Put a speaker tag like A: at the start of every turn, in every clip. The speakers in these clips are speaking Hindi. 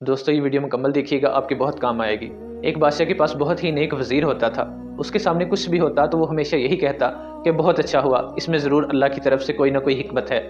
A: दोस्तों ये वीडियो मुकम्मल देखिएगा, आपके बहुत काम आएगी। एक बादशाह के पास बहुत ही नेक वजीर होता था। उसके सामने कुछ भी होता तो वो हमेशा यही कहता कि बहुत अच्छा हुआ, इसमें ज़रूर अल्लाह की तरफ से कोई ना कोई हिकमत है।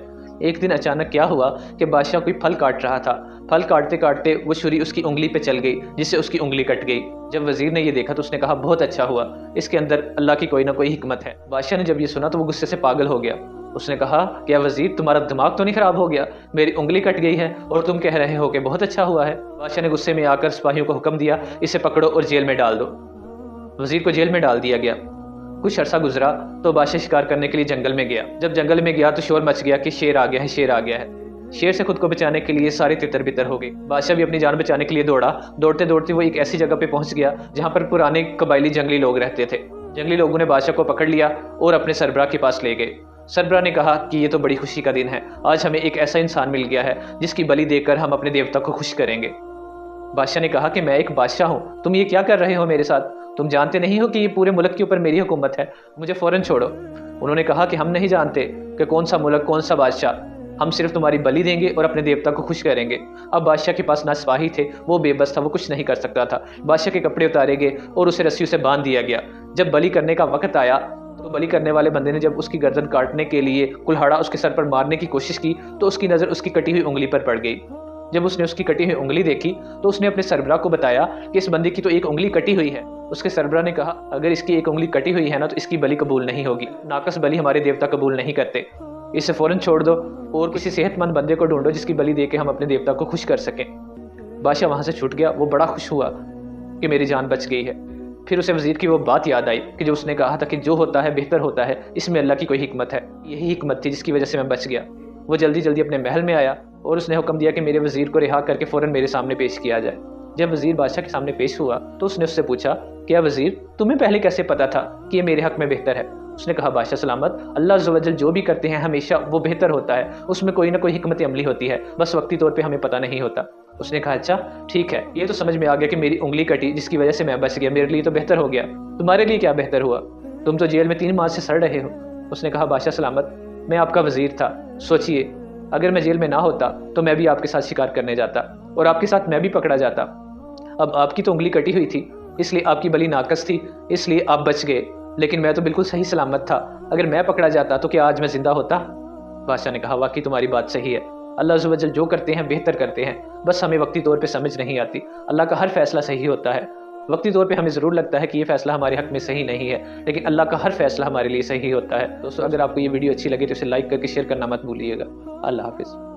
A: एक दिन अचानक क्या हुआ कि बादशाह कोई फल काट रहा था। फल काटते काटते वो छुरी उसकी उंगली पे चल गई, जिससे उसकी उंगली कट गई। जब वजीर ने ये देखा तो उसने कहा बहुत अच्छा हुआ, इसके अंदर अल्लाह की कोई ना कोई हिकमत है। बादशाह ने जब ये सुना तो वो गुस्से से पागल हो गया। उसने कहा क्या वजीर, तुम्हारा दिमाग तो नहीं खराब हो गया? मेरी उंगली कट गई है और तुम कह रहे हो कि बहुत अच्छा हुआ है। बादशाह ने गुस्से में आकर सिपाहियों को हुक्म दिया, इसे पकड़ो और जेल में डाल दो। वजीर को जेल में डाल दिया गया। कुछ अरसा गुजरा तो बादशाह शिकार करने के लिए जंगल में गया। जब जंगल में गया तो शोर मच गया कि शेर आ गया है, शेर आ गया है। शेर से खुद को बचाने के लिए सारे तितर बितर हो गए। बादशाह भी अपनी जान बचाने के लिए दौड़ा। दौड़ते दौड़ते वो एक ऐसी जगह पे पहुंच गया जहां पर पुराने कबायली जंगली लोग रहते थे। जंगली लोगों ने बादशाह को पकड़ लिया और अपने सरबराह के पास ले गए। सरबराह ने कहा कि ये तो बड़ी खुशी का दिन है, आज हमें एक ऐसा इंसान मिल गया है जिसकी बलि देकर हम अपने देवता को खुश करेंगे। बादशाह ने कहा कि मैं एक बादशाह हूँ, तुम ये क्या कर रहे हो मेरे साथ? तुम जानते नहीं हो कि ये पूरे मुल्क के ऊपर मेरी हुकूमत है, मुझे फौरन छोड़ो। उन्होंने कहा कि हम नहीं जानते कि कौन सा मुल्क कौन सा बादशाह, हम सिर्फ तुम्हारी बलि देंगे और अपने देवता को खुश करेंगे। अब बादशाह के पास ना सिपाही थे, वो बेबस था, वो कुछ नहीं कर सकता था। बादशाह के कपड़े उतारे गए और उसे रस्सियों से बांध दिया गया। जब बलि करने का वक्त आया तो बलि करने वाले बंदे ने जब उसकी गर्दन काटने के लिए कुल्हाड़ा उसके सर पर मारने की कोशिश की तो उसकी नज़र उसकी कटी हुई उंगली पर पड़ गई। जब उसने उसकी कटी हुई उंगली देखी तो उसने अपने सरबराह को बताया कि इस बंदे की तो एक उंगली कटी हुई है। उसके सरबराह ने कहा अगर इसकी एक उंगली कटी हुई है ना तो इसकी बलि कबूल नहीं होगी, नाकस बलि हमारे देवता कबूल नहीं करते, इसे फौरन छोड़ दो और किसी सेहतमंद बंदे को ढूंढो जिसकी बलि दे के हम अपने देवता को खुश कर सकें। बादशाह वहां से छूट गया। वो बड़ा खुश हुआ कि मेरी जान बच गई है। फिर उसे वजीर की वो बात याद आई कि जो उसने कहा था कि जो होता है बेहतर होता है, इसमें अल्लाह की कोई हिकमत है। यही हिकमत थी जिसकी वजह से मैं बच गया। वो जल्दी जल्दी अपने महल में आया और उसने हुक्म दिया कि मेरे वजीर को रिहा करके फ़ौरन मेरे सामने पेश किया जाए। जब वजीर बादशाह के सामने पेश हुआ तो उसने उससे पूछा क्या वजीर, तुम्हें पहले कैसे पता था कि ये मेरे हक में बेहतर है? उसने कहा बादशाह सलामत, अल्लाह अज़्ज़ व जल जो भी करते हैं हमेशा वो बेहतर होता है, उसमें कोई ना कोई हिकमत अमली होती है, बस वक्ती तौर पर हमें पता नहीं होता। उसने कहा अच्छा ठीक है, ये तो समझ में आ गया कि मेरी उंगली कटी जिसकी वजह से मैं बच गया, मेरे लिए तो बेहतर हो गया, तुम्हारे लिए क्या बेहतर हुआ? तुम तो जेल में 3 माह से सड़ रहे हो। उसने कहा बादशाह सलामत, मैं आपका वजीर था, सोचिए अगर मैं जेल में ना होता तो मैं भी आपके साथ शिकार करने जाता और आपके साथ मैं भी पकड़ा जाता। अब आपकी तो उंगली कटी हुई थी इसलिए आपकी बलि नाकस थी, इसलिए आप बच गए, लेकिन मैं तो बिल्कुल सही सलामत था। अगर मैं पकड़ा जाता तो क्या आज मैं जिंदा होता? बादशाह ने कहा वाकई तुम्हारी बात सही है, अल्लाह अज़्ज़ व जल जो करते हैं बेहतर करते हैं, बस हमें वक्ती तौर पे समझ नहीं आती। अल्लाह का हर फैसला सही होता है। वक्ती तौर पे हमें ज़रूर लगता है कि ये फैसला हमारे हक में सही नहीं है, लेकिन अल्लाह का हर फैसला हमारे लिए सही होता है। दोस्तों अगर आपको ये वीडियो अच्छी लगे तो इसे लाइक करके शेयर करना मत भूलिएगा। अल्लाह हाफिज़।